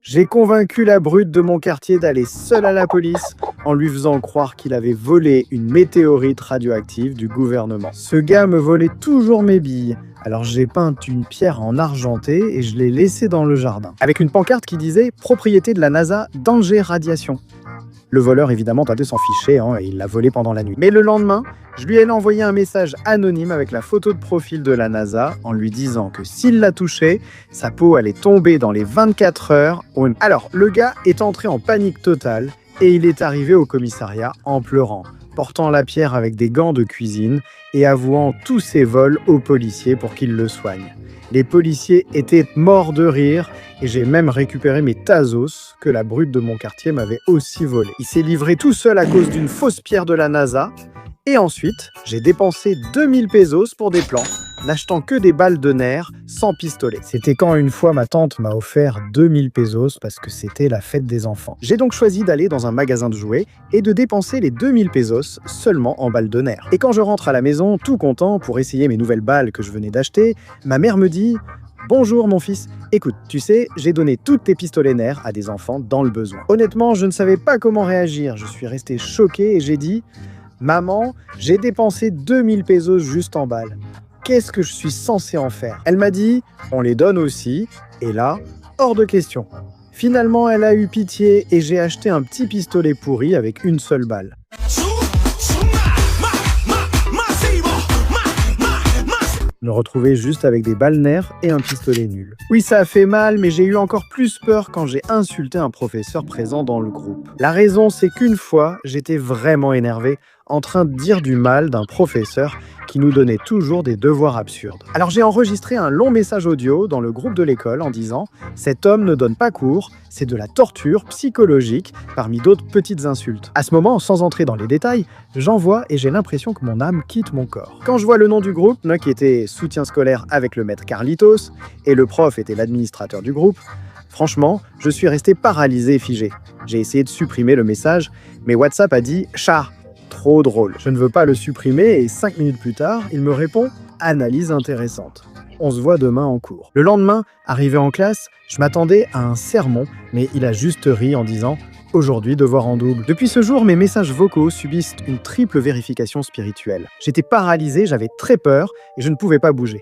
J'ai convaincu la brute de mon quartier d'aller seule à la police en lui faisant croire qu'il avait volé une météorite radioactive du gouvernement. Ce gars me volait toujours mes billes, alors j'ai peint une pierre en argenté et je l'ai laissée dans le jardin. Avec une pancarte qui disait « Propriété de la NASA, danger radiation ». Le voleur, évidemment, tentait de s'en ficher et il l'a volé pendant la nuit. Mais le lendemain, je lui ai envoyé un message anonyme avec la photo de profil de la NASA en lui disant que s'il la touchait, sa peau allait tomber dans les 24 heures. Alors, le gars est entré en panique totale et il est arrivé au commissariat en pleurant, portant la pierre avec des gants de cuisine et avouant tous ses vols aux policiers pour qu'ils le soignent. Les policiers étaient morts de rire et j'ai même récupéré mes tazos que la brute de mon quartier m'avait aussi volé. Il s'est livré tout seul à cause d'une fausse pierre de la NASA et ensuite j'ai dépensé 2000 pesos pour des plans, n'achetant que des balles de nerfs sans pistolet. C'était quand une fois ma tante m'a offert 2000 pesos parce que c'était la fête des enfants. J'ai donc choisi d'aller dans un magasin de jouets et de dépenser les 2000 pesos seulement en balles de nerfs. Et quand je rentre à la maison, tout content pour essayer mes nouvelles balles que je venais d'acheter, ma mère me dit « Bonjour mon fils, écoute, tu sais, j'ai donné tous tes pistolets nerfs à des enfants dans le besoin. » Honnêtement, je ne savais pas comment réagir, je suis resté choqué et j'ai dit « Maman, j'ai dépensé 2000 pesos juste en balles. Qu'est-ce que je suis censé en faire ?» Elle m'a dit « On les donne aussi. » Et là, hors de question. Finalement, elle a eu pitié et j'ai acheté un petit pistolet pourri avec une seule balle. Me retrouver juste avec des balles nerfs et un pistolet nul. Oui, ça a fait mal, mais j'ai eu encore plus peur quand j'ai insulté un professeur présent dans le groupe. La raison, c'est qu'une fois, j'étais vraiment énervé, en train de dire du mal d'un professeur qui nous donnait toujours des devoirs absurdes. Alors j'ai enregistré un long message audio dans le groupe de l'école en disant « Cet homme ne donne pas cours, c'est de la torture psychologique » parmi d'autres petites insultes. À ce moment, sans entrer dans les détails, j'envoie et j'ai l'impression que mon âme quitte mon corps. Quand je vois le nom du groupe, qui était soutien scolaire avec le maître Carlitos, et le prof était l'administrateur du groupe, franchement, je suis resté paralysé et figé. J'ai essayé de supprimer le message, mais WhatsApp a dit « Chat ». Trop drôle. Je ne veux pas le supprimer et 5 minutes plus tard, il me répond « Analyse intéressante. On se voit demain en cours. » Le lendemain, arrivé en classe, je m'attendais à un sermon, mais il a juste ri en disant « Aujourd'hui, devoir en double. » Depuis ce jour, mes messages vocaux subissent une triple vérification spirituelle. J'étais paralysé, j'avais très peur et je ne pouvais pas bouger.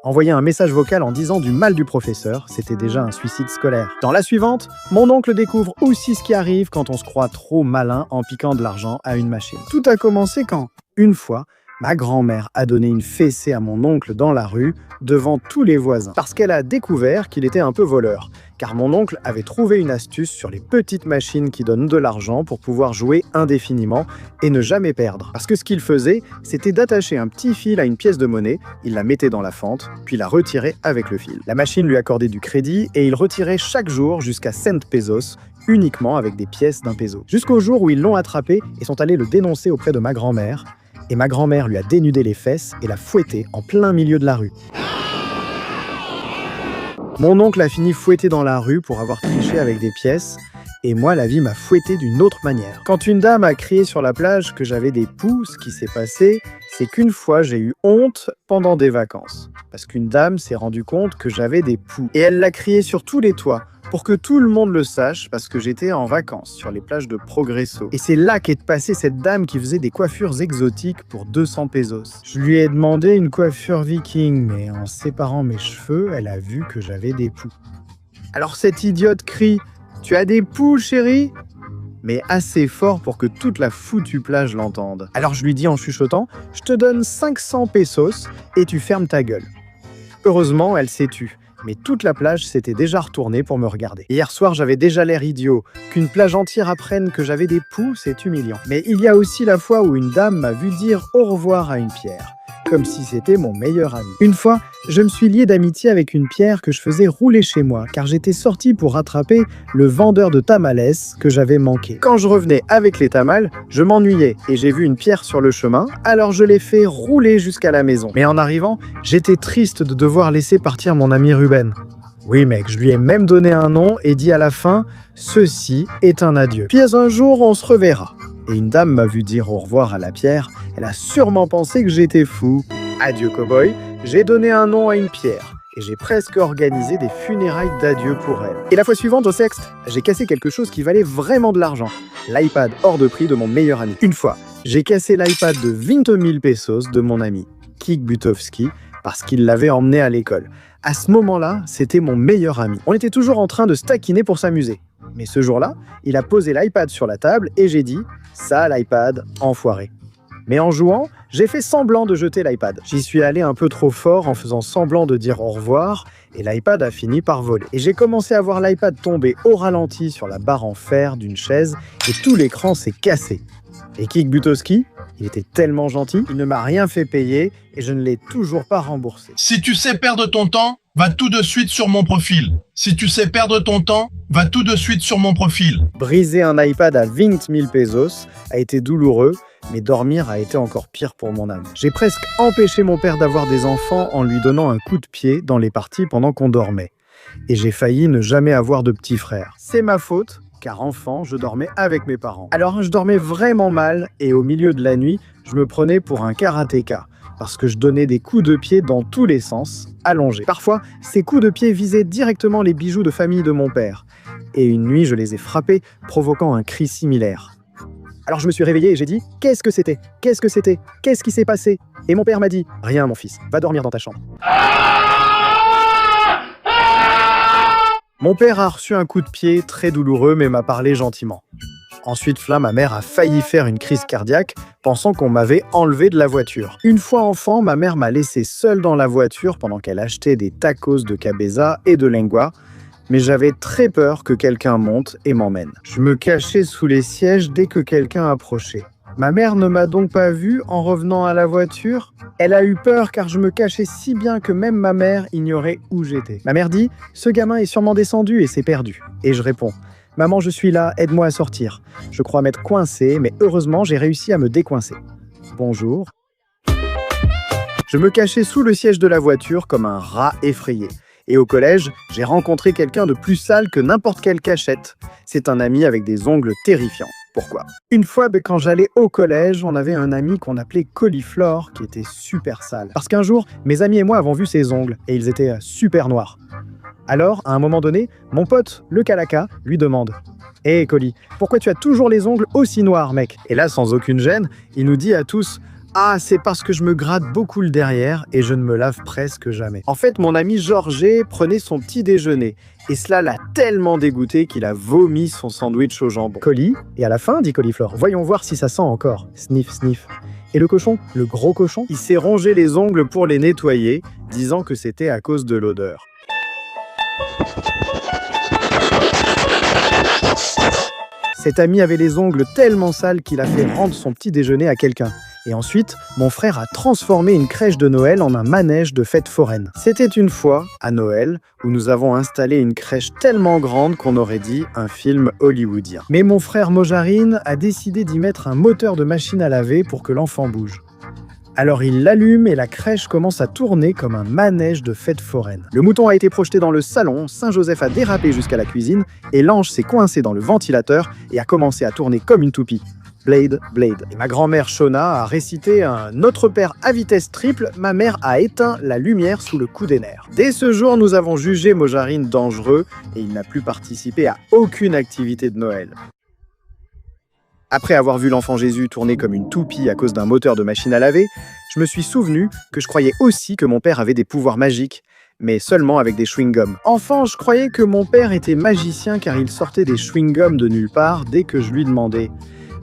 Envoyer un message vocal en disant du mal du professeur, c'était déjà un suicide scolaire. Dans la suivante, mon oncle découvre aussi ce qui arrive quand on se croit trop malin en piquant de l'argent à une machine. Tout a commencé quand, une fois, ma grand-mère a donné une fessée à mon oncle dans la rue, devant tous les voisins, parce qu'elle a découvert qu'il était un peu voleur, car mon oncle avait trouvé une astuce sur les petites machines qui donnent de l'argent pour pouvoir jouer indéfiniment et ne jamais perdre. Parce que ce qu'il faisait, c'était d'attacher un petit fil à une pièce de monnaie, il la mettait dans la fente, puis la retirait avec le fil. La machine lui accordait du crédit et il retirait chaque jour jusqu'à 100 pesos, uniquement avec des pièces d'un peso. Jusqu'au jour où ils l'ont attrapé et sont allés le dénoncer auprès de ma grand-mère, et ma grand-mère lui a dénudé les fesses et l'a fouetté en plein milieu de la rue. Mon oncle a fini fouetté dans la rue pour avoir triché avec des pièces, et moi, la vie m'a fouetté d'une autre manière. Quand une dame a crié sur la plage que j'avais des poux, ce qui s'est passé, c'est qu'une fois, j'ai eu honte pendant des vacances. Parce qu'une dame s'est rendue compte que j'avais des poux. Et elle l'a crié sur tous les toits, pour que tout le monde le sache, parce que j'étais en vacances sur les plages de Progresso. Et c'est là qu'est passée cette dame qui faisait des coiffures exotiques pour 200 pesos. Je lui ai demandé une coiffure viking, mais en séparant mes cheveux, elle a vu que j'avais des poux. Alors cette idiote crie « Tu as des poux, chérie ?» mais assez fort pour que toute la foutue plage l'entende. Alors je lui dis en chuchotant « Je te donne 500 pesos et tu fermes ta gueule. » Heureusement, elle s'est tue. Mais toute la plage s'était déjà retournée pour me regarder. Hier soir, j'avais déjà l'air idiot. Qu'une plage entière apprenne que j'avais des poux, c'est humiliant. Mais il y a aussi la fois où une dame m'a vu dire au revoir à une pierre, comme si c'était mon meilleur ami. Une fois, je me suis lié d'amitié avec une pierre que je faisais rouler chez moi, car j'étais sorti pour rattraper le vendeur de tamales que j'avais manqué. Quand je revenais avec les tamales, je m'ennuyais et j'ai vu une pierre sur le chemin, alors je l'ai fait rouler jusqu'à la maison. Mais en arrivant, j'étais triste de devoir laisser partir mon ami Ruben. Oui mec, je lui ai même donné un nom et dit à la fin « Ceci est un adieu. Puis un jour, on se reverra. » Et une dame m'a vu dire au revoir à la pierre, elle a sûrement pensé que j'étais fou. Adieu cowboy, j'ai donné un nom à une pierre. et j'ai presque organisé des funérailles d'adieu pour elle. Et la fois suivante, au sexte, j'ai cassé quelque chose qui valait vraiment de l'argent. L'iPad hors de prix de mon meilleur ami. Une fois, j'ai cassé l'iPad de 20 000 pesos de mon ami, Kik Butowski, parce qu'il l'avait emmené à l'école. À ce moment-là, c'était mon meilleur ami. On était toujours en train de se taquiner pour s'amuser. Mais ce jour-là, il a posé l'iPad sur la table et j'ai dit « ça, l'iPad, enfoiré ». Mais en jouant, j'ai fait semblant de jeter l'iPad. J'y suis allé un peu trop fort en faisant semblant de dire au revoir et l'iPad a fini par voler. Et j'ai commencé à voir l'iPad tomber au ralenti sur la barre en fer d'une chaise et tout l'écran s'est cassé. Et Kik Butowski, il était tellement gentil, il ne m'a rien fait payer et je ne l'ai toujours pas remboursé. Si tu sais perdre ton temps, va tout de suite sur mon profil. Si tu sais perdre ton temps, va tout de suite sur mon profil. Briser un iPad à 20 000 pesos a été douloureux, mais dormir a été encore pire pour mon âme. J'ai presque empêché mon père d'avoir des enfants en lui donnant un coup de pied dans les parties pendant qu'on dormait. Et j'ai failli ne jamais avoir de petit frère. C'est ma faute, car enfant, je dormais avec mes parents. Alors je dormais vraiment mal, et au milieu de la nuit, je me prenais pour un karatéka, parce que je donnais des coups de pied dans tous les sens, allongés. Parfois, ces coups de pied visaient directement les bijoux de famille de mon père. Et une nuit, je les ai frappés, provoquant un cri similaire. Alors je me suis réveillé et j'ai dit « Qu'est-ce que c'était ? Qu'est-ce que c'était ? Qu'est-ce qui s'est passé ?» Et mon père m'a dit « Rien mon fils, va dormir dans ta chambre. » Mon père a reçu un coup de pied très douloureux mais m'a parlé gentiment. Ensuite, ma mère a failli faire une crise cardiaque, pensant qu'on m'avait enlevé de la voiture. Une fois enfant, ma mère m'a laissé seule dans la voiture pendant qu'elle achetait des tacos de cabeza et de lengua, mais j'avais très peur que quelqu'un monte et m'emmène. Je me cachais sous les sièges dès que quelqu'un approchait. Ma mère ne m'a donc pas vu en revenant à la voiture. Elle a eu peur car je me cachais si bien que même ma mère ignorait où j'étais. Ma mère dit « Ce gamin est sûrement descendu et s'est perdu ». Et je réponds « Maman, je suis là, aide-moi à sortir. Je crois m'être coincé, mais heureusement, j'ai réussi à me décoincer. Bonjour. » Je me cachais sous le siège de la voiture comme un rat effrayé. Et au collège, j'ai rencontré quelqu'un de plus sale que n'importe quelle cachette. C'est un ami avec des ongles terrifiants. Pourquoi ? Une fois, quand j'allais au collège, on avait un ami qu'on appelait Coliflore, qui était super sale. Parce qu'un jour, mes amis et moi avons vu ses ongles, et ils étaient super noirs. Alors, à un moment donné, mon pote, le Calaca, lui demande « Hé, Coli, pourquoi tu as toujours les ongles aussi noirs, mec ?» Et là, sans aucune gêne, il nous dit à tous « Ah, c'est parce que je me gratte beaucoup le derrière et je ne me lave presque jamais. » En fait, mon ami Georges prenait son petit déjeuner et cela l'a tellement dégoûté qu'il a vomi son sandwich au jambon. Colis, et à la fin, dit Coliflore, voyons voir si ça sent encore. Sniff, sniff. Et le cochon, le gros cochon, il s'est rongé les ongles pour les nettoyer, disant que c'était à cause de l'odeur. Cet ami avait les ongles tellement sales qu'il a fait rendre son petit déjeuner à quelqu'un. Et ensuite, mon frère a transformé une crèche de Noël en un manège de fête foraine. C'était une fois, à Noël, où nous avons installé une crèche tellement grande qu'on aurait dit un film hollywoodien. Mais mon frère Mojarine a décidé d'y mettre un moteur de machine à laver pour que l'enfant bouge. Alors il l'allume et la crèche commence à tourner comme un manège de fête foraine. Le mouton a été projeté dans le salon, Saint-Joseph a dérapé jusqu'à la cuisine et l'ange s'est coincé dans le ventilateur et a commencé à tourner comme une toupie. Blade, Blade. Et ma grand-mère Shona a récité un Notre Père à vitesse triple, ma mère a éteint la lumière sous le coup des nerfs. Dès ce jour, nous avons jugé Mojarine dangereux et il n'a plus participé à aucune activité de Noël. Après avoir vu l'enfant Jésus tourner comme une toupie à cause d'un moteur de machine à laver, je me suis souvenu que je croyais aussi que mon père avait des pouvoirs magiques, mais seulement avec des chewing-gums. Enfant, je croyais que mon père était magicien car il sortait des chewing-gums de nulle part dès que je lui demandais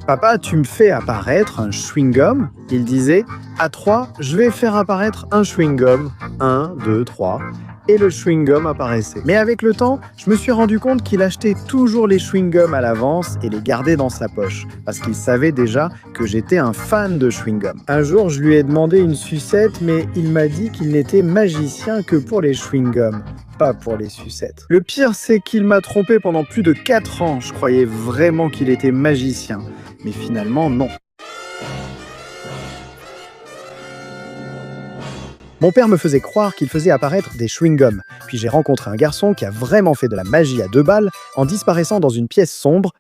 « Papa, tu me fais apparaître un chewing-gum ?» Il disait « À 3, je vais faire apparaître un chewing-gum. 1, 2, 3. » Et le chewing-gum apparaissait. Mais avec le temps, je me suis rendu compte qu'il achetait toujours les chewing-gums à l'avance et les gardait dans sa poche, parce qu'il savait déjà que j'étais un fan de chewing-gum. Un jour, je lui ai demandé une sucette, mais il m'a dit qu'il n'était magicien que pour les chewing-gums, pas pour les sucettes. Le pire, c'est qu'il m'a trompé pendant plus de 4 ans. Je croyais vraiment qu'il était magicien, mais finalement, non. Mon père me faisait croire qu'il faisait apparaître des chewing-gums. Puis j'ai rencontré un garçon qui a vraiment fait de la magie à 2 balles en disparaissant dans une pièce sombre,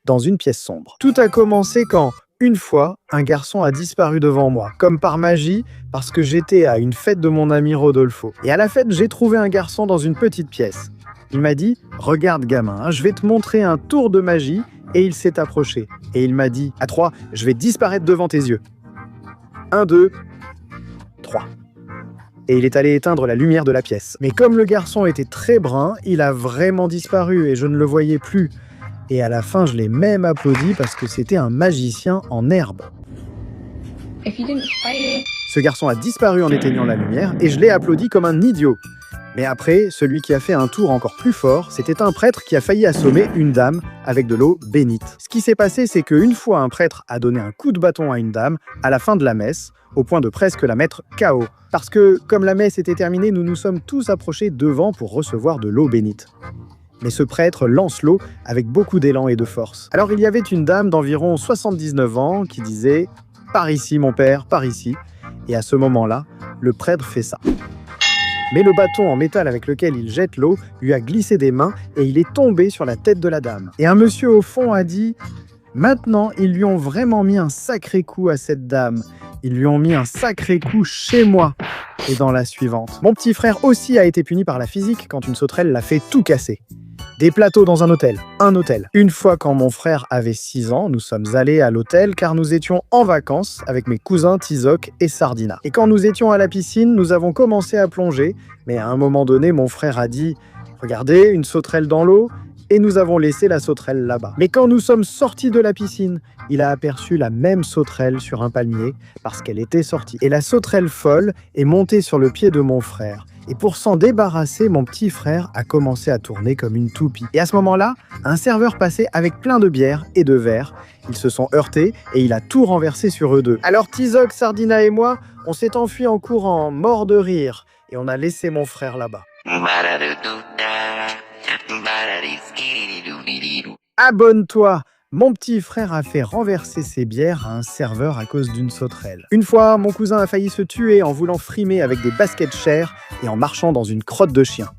Tout a commencé quand, Une fois, un garçon a disparu devant moi, comme par magie, parce que j'étais à une fête de mon ami Rodolfo. Et à la fête, j'ai trouvé un garçon dans une petite pièce. Il m'a dit « Regarde gamin, je vais te montrer un tour de magie » et il s'est approché. Et il m'a dit « À 3, je vais disparaître devant tes yeux. 1, 2, 3. » Et il est allé éteindre la lumière de la pièce. Mais comme le garçon était très brun, il a vraiment disparu et je ne le voyais plus. Et à la fin, je l'ai même applaudi parce que c'était un magicien en herbe. Ce garçon a disparu en éteignant la lumière et je l'ai applaudi comme un idiot. Mais après, celui qui a fait un tour encore plus fort, c'était un prêtre qui a failli assommer une dame avec de l'eau bénite. Ce qui s'est passé, c'est qu'une fois un prêtre a donné un coup de bâton à une dame à la fin de la messe, au point de presque la mettre KO. Parce que, comme la messe était terminée, nous nous sommes tous approchés devant pour recevoir de l'eau bénite. Mais ce prêtre lance l'eau avec beaucoup d'élan et de force. Alors il y avait une dame d'environ 79 ans qui disait « Par ici mon père, par ici ». Et à ce moment-là, le prêtre fait ça. Mais le bâton en métal avec lequel il jette l'eau lui a glissé des mains et il est tombé sur la tête de la dame. Et un monsieur au fond a dit « Maintenant, ils lui ont vraiment mis un sacré coup à cette dame. Ils lui ont mis un sacré coup chez moi. » Et dans la suivante. Mon petit frère aussi a été puni par la physique quand une sauterelle l'a fait tout casser. Des plateaux dans un hôtel. Une fois quand mon frère avait 6 ans, nous sommes allés à l'hôtel car nous étions en vacances avec mes cousins Tizoc et Sardina. Et quand nous étions à la piscine, nous avons commencé à plonger, mais à un moment donné, mon frère a dit « Regardez, une sauterelle dans l'eau » et nous avons laissé la sauterelle là-bas. Mais quand nous sommes sortis de la piscine, il a aperçu la même sauterelle sur un palmier parce qu'elle était sortie. Et la sauterelle folle est montée sur le pied de mon frère. Et pour s'en débarrasser, mon petit frère a commencé à tourner comme une toupie. Et à ce moment-là, un serveur passait avec plein de bières et de verres. Ils se sont heurtés et il a tout renversé sur eux deux. Alors Tizoc, Sardina et moi, on s'est enfuis en courant, morts de rire. Et on a laissé mon frère là-bas. Abonne-toi! Mon petit frère a fait renverser ses bières à un serveur à cause d'une sauterelle. Une fois, mon cousin a failli se tuer en voulant frimer avec des baskets chères et en marchant dans une crotte de chien.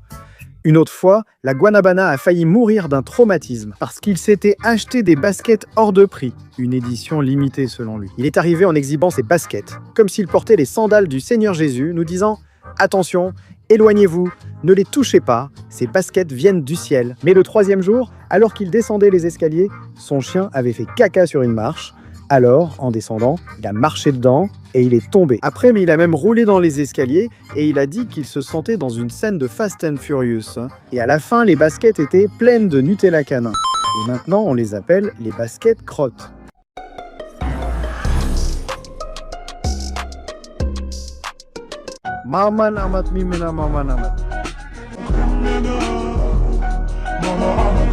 Une autre fois, la Guanabana a failli mourir d'un traumatisme parce qu'il s'était acheté des baskets hors de prix, une édition limitée selon lui. Il est arrivé en exhibant ses baskets, comme s'il portait les sandales du Seigneur Jésus, nous disant « Attention, éloignez-vous, ne les touchez pas, ces baskets viennent du ciel. » Mais le 3e jour, alors qu'il descendait les escaliers, son chien avait fait caca sur une marche. Alors, en descendant, il a marché dedans et il est tombé. Après, mais il a même roulé dans les escaliers et il a dit qu'il se sentait dans une scène de Fast and Furious. Et à la fin, les baskets étaient pleines de Nutella canin. Et maintenant, on les appelle les baskets crottes. Mama namat mimina mama namat. Mama